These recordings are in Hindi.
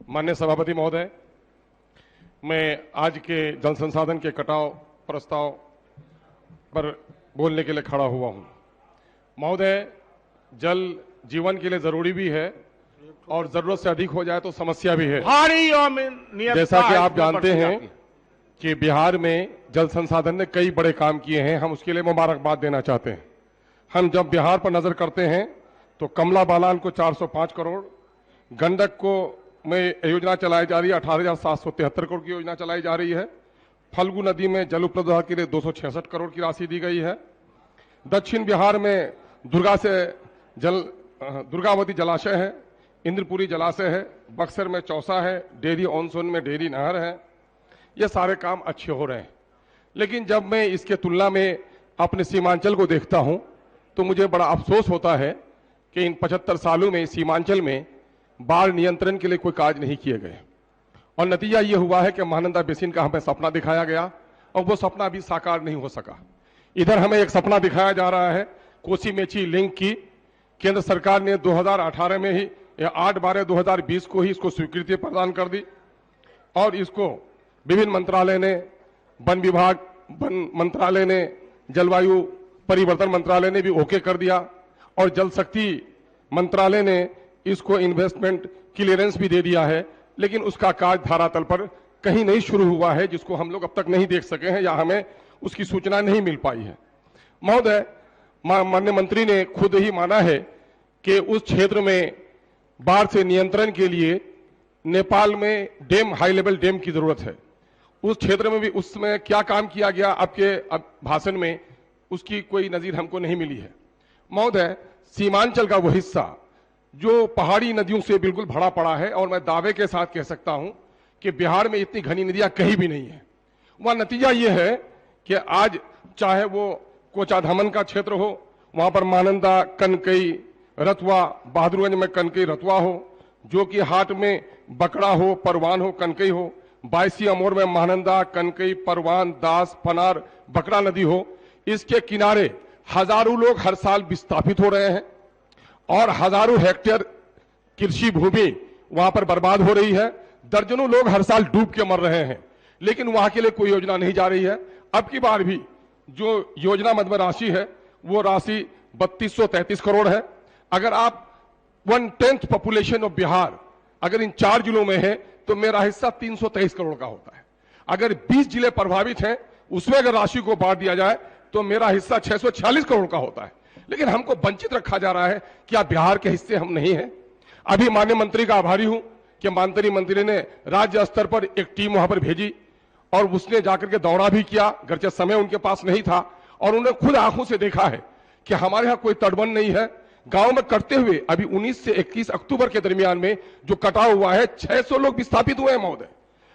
माननीय सभापति महोदय, मैं आज के जल संसाधन के कटाव प्रस्ताव पर बोलने के लिए खड़ा हुआ हूं। महोदय, जल जीवन के लिए जरूरी भी है और जरूरत से अधिक हो जाए तो समस्या भी है। जैसा कि आप जानते हैं कि बिहार में जल संसाधन ने कई बड़े काम किए हैं, हम उसके लिए मुबारकबाद देना चाहते हैं। हम जब बिहार पर नजर करते हैं तो कमला बलान को 405 करोड़, गंडक को में योजना चलाई जा रही है 18,773 करोड़ की योजना चलाई जा रही है। फल्गु नदी में जल उपलब्धता के लिए 266 करोड़ की राशि दी गई है। दक्षिण बिहार में दुर्गावती जलाशय है, इंद्रपुरी जलाशय है, बक्सर में चौसा है, डेहरी ऑनसोन में डेहरी नहर है। ये सारे काम अच्छे हो रहे हैं, लेकिन जब मैं इसके तुलना में अपने सीमांचल को देखता हूं तो मुझे बड़ा अफसोस होता है कि इन 75 सालों में सीमांचल में बाढ़ नियंत्रण के लिए कोई कार्य नहीं किए गए और नतीजा ये हुआ है कि महानंदा बेसिन का हमें सपना दिखाया गया और वो सपना अभी साकार नहीं हो सका। इधर हमें एक सपना दिखाया जा रहा है कोसी मेची लिंक की। केंद्र सरकार ने 2018 में ही 8/12/2020 को ही इसको स्वीकृति प्रदान कर दी और इसको विभिन्न मंत्रालय ने, वन विभाग, वन मंत्रालय ने, जलवायु परिवर्तन मंत्रालय ने भी ओके कर दिया और जल शक्ति मंत्रालय ने इसको इन्वेस्टमेंट क्लियरेंस भी दे दिया है, लेकिन उसका कार्य धरातल पर कहीं नहीं शुरू हुआ है, जिसको हम लोग अब तक नहीं देख सके हैं या हमें उसकी सूचना नहीं मिल पाई है। महोदय, माननीय मंत्री ने खुद ही माना है कि उस क्षेत्र में बाढ़ से नियंत्रण के लिए नेपाल में डैम, हाई लेवल डैम की जरूरत है। उस क्षेत्र में भी उसमें क्या काम किया गया आपके भाषण में, उसकी कोई नजीर हमको नहीं मिली है। महोदय, सीमांचल का वो हिस्सा जो पहाड़ी नदियों से बिल्कुल भरा पड़ा है और मैं दावे के साथ कह सकता हूं कि बिहार में इतनी घनी नदियां कहीं भी नहीं है। वहां नतीजा यह है कि आज चाहे वो कोचाधामन का क्षेत्र हो, वहां पर महानंदा, कनकई, रतुआ, बहादुरगंज में कनकई रतुआ हो, जो कि हाट में बकड़ा हो, परवान हो, कनकई हो, बायसी अमोर में महानंदा, कनकई, परवान, दास, पनार, बकड़ा नदी हो, इसके किनारे हजारों लोग हर साल विस्थापित हो रहे हैं और हजारों हेक्टेयर कृषि भूमि वहां पर बर्बाद हो रही है। दर्जनों लोग हर साल डूब के मर रहे हैं, लेकिन वहां के लिए कोई योजना नहीं जा रही है। अब की बार भी जो योजना मद में राशि है वो राशि 3233 करोड़ है। अगर आप 1/10 पॉपुलेशन ऑफ बिहार अगर इन 4 जिलों में है तो मेरा हिस्सा 323 करोड़ का होता है। अगर 20 जिले प्रभावित हैं उसमें अगर राशि को बांट दिया जाए तो मेरा हिस्सा 646 करोड़ का होता है, लेकिन हमको वंचित रखा जा रहा है। क्या बिहार के हिस्से हम नहीं हैं? अभी माननीय मंत्री का आभारी हूं कि माननीय मंत्री ने राज्य स्तर पर एक टीम वहां पर भेजी और उसने जाकर के दौरा भी किया, गर्चे समय उनके पास नहीं था, और उन्होंने खुद आंखों से देखा है कि हमारे यहां कोई तटबंध नहीं है। गांव में कटते हुए अभी 19 से 21 अक्टूबर के दरमियान में जो कटाव हुआ है 600 लोग विस्थापित हुए हैं। महोदय,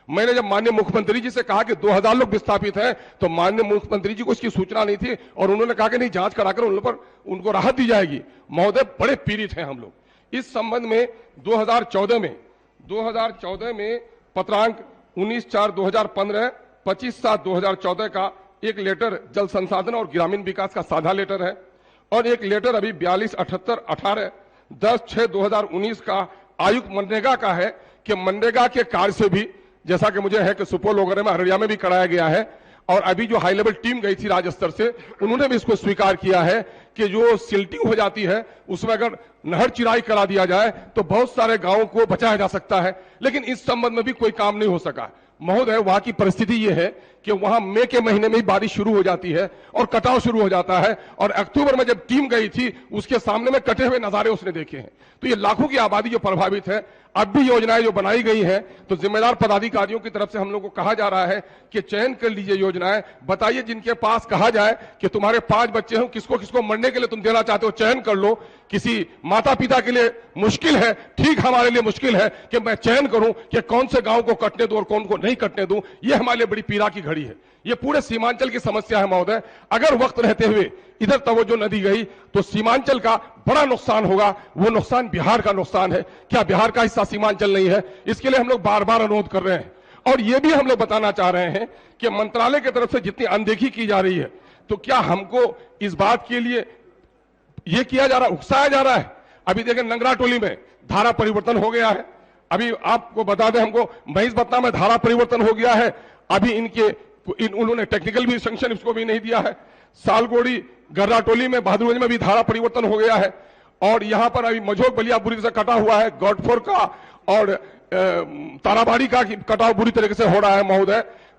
मैंने जब माननीय मुख्यमंत्री जी से कहा कि 2000 लोग विस्थापित हैं तो माननीय मुख्यमंत्री जी को इसकी सूचना नहीं थी और उन्होंने कहा कि नहीं, जांच कराकर उन पर उनको राहत दी जाएगी। महोदय, बड़े पीड़ित हैं हम लोग। इस संबंध में 2014 में पत्रांक 19/4/2015, 25/7/2014 का एक लेटर जल संसाधन और ग्रामीण विकास का साझा लेटर है और एक लेटर अभी 42/78/18 10/6/2019 का आयुक्त मनरेगा का है कि मनरेगा के कार्य से भी, जैसा कि मुझे है कि सुपौल वगैरह में, अररिया में भी कराया गया है और अभी जो हाई लेवल टीम गई थी राज्य स्तर से, उन्होंने भी इसको स्वीकार किया है कि जो सिल्टिंग हो जाती है उसमें अगर नहर चिराई करा दिया जाए तो बहुत सारे गांवों को बचाया जा सकता है, लेकिन इस संबंध में भी कोई काम नहीं हो सका। महोदय, वहां की परिस्थिति यह है कि वहां मई के महीने में ही बारिश शुरू हो जाती है और कटाव शुरू हो जाता है और अक्टूबर में जब टीम गई थी उसके सामने में कटे हुए नजारे उसने देखे हैं। तो ये लाखों की आबादी जो प्रभावित है, अब भी योजनाएं जो बनाई गई हैं तो जिम्मेदार पदाधिकारियों की तरफ से हम लोग को कहा जा रहा है कि चयन कर लीजिए योजनाएं, बताइए जिनके पास कहा जाए कि तुम्हारे 5 बच्चे हो, किसको किसको मरने के लिए तुम देना चाहते हो, चयन कर लो। किसी माता पिता के लिए मुश्किल है, ठीक हमारे लिए मुश्किल है कि मैं चयन करूं कि कौन से गांव को कटने दूं और कौन को नहीं कटने दूं। यह हमारे लिए बड़ी पीड़ा की घड़ी है। ये पूरे सीमांचल की समस्या है महोदय। अगर वक्त रहते हुए इधर तवज्जो न दी गई तो सीमांचल का बड़ा नुकसान होगा। वो नुकसान बिहार का नुकसान है। क्या बिहार का हिस्सा सीमांचल नहीं है? इसके लिए हम लोग बार बार अनुरोध कर रहे हैं और ये भी हम लोग बताना चाह रहे हैं कि मंत्रालय की तरफ से जितनी अनदेखी की जा रही है, तो क्या हमको इस बात के लिए ये किया जा रहा है, उकसाया जा रहा है? अभी देखें नंगरा टोली में धारा परिवर्तन हो गया है अभी आपको बता दें, हमको महेशपट्टनम में धारा परिवर्तन हो गया है, अभी उन्होंने टेक्निकल भी सेंक्शन इसको भी नहीं दिया है। सालगोड़ी गर्राटोली में बहादुरगंज में भी धारा परिवर्तन हो गया है, और यहां पर अभी मझोक बलिया बुरी तरह से कटा हुआ है, गौडफोर का और ताराबाड़ी का कटाव बुरी तरीके से हो रहा है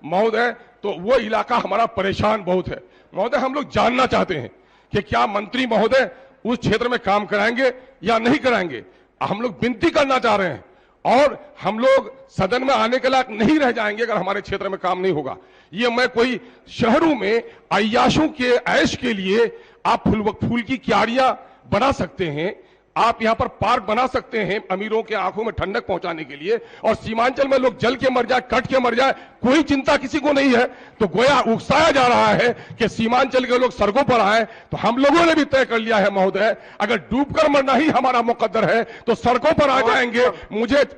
महोदय। तो वो इलाका हमारा परेशान बहुत है महोदय। हम लोग जानना चाहते हैं कि क्या मंत्री महोदय उस क्षेत्र में काम कराएंगे या नहीं कराएंगे। हम लोग विनती करना चाह रहे हैं, और हम लोग सदन में आने के लायक नहीं रह जाएंगे अगर हमारे क्षेत्र में काम नहीं होगा। ये मैं कोई शहरों में अय्याशों के ऐश के लिए आप फूल की क्यारियां बना सकते हैं, आप यहां पर पार्क बना सकते हैं अमीरों के आंखों में ठंडक पहुंचाने के लिए, और सीमांचल में लोग जल के मर जाए, कट के मर जाए, कोई चिंता किसी को नहीं है। तो गोया उकसाया जा रहा है कि सीमांचल के लोग सड़कों पर आए। तो हम लोगों ने भी तय कर लिया है महोदय, अगर डूबकर मरना ही हमारा मुकद्दर है तो सड़कों पर आ जाएंगे।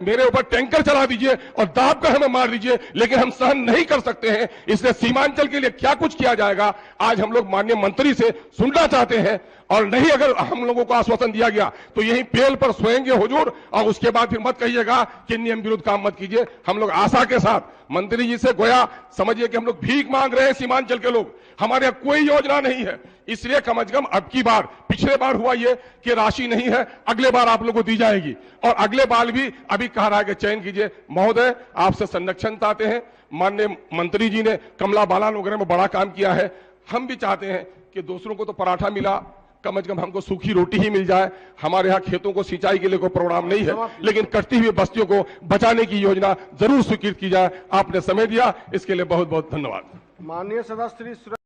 मेरे ऊपर टैंकर चला दीजिए और दाब कर हमें मार दीजिए, लेकिन हम सहन नहीं कर सकते हैं। इसलिए सीमांचल के लिए क्या कुछ किया जाएगा आज हम लोग माननीय मंत्री से सुनना चाहते हैं, और नहीं अगर हम लोगों को आश्वासन दिया गया तो यही पेल पर सोएंगे हुजूर, और उसके बाद फिर मत कहिएगा कि नियम विरुद्ध काम मत कीजिए। हम लोग आशा के साथ मंत्री जी से गोया समझिए कि हम लोग भीख मांग रहे हैं सीमांचल के लोग, हमारे यहाँ कोई योजना नहीं है। इसलिए कम से कम अब की बार, पिछले बार हुआ ये कि राशि नहीं है, अगले बार आप लोगों को दी जाएगी, और अगले बार भी अभी कह रहा है कि चयन कीजिए। महोदय आपसे संरक्षण चाहते हैं, माननीय मंत्री जी ने कमला बालान वगैरह में बड़ा काम किया है। हम भी चाहते हैं कि दूसरों को तो पराठा मिला, कम से कम हमको सूखी रोटी ही मिल जाए। हमारे यहाँ खेतों को सिंचाई के लिए कोई प्रोग्राम नहीं है, लेकिन कटती हुई बस्तियों को बचाने की योजना जरूर स्वीकृत की जाए। आपने समय दिया, इसके लिए बहुत बहुत धन्यवाद। माननीय सदस्य श्री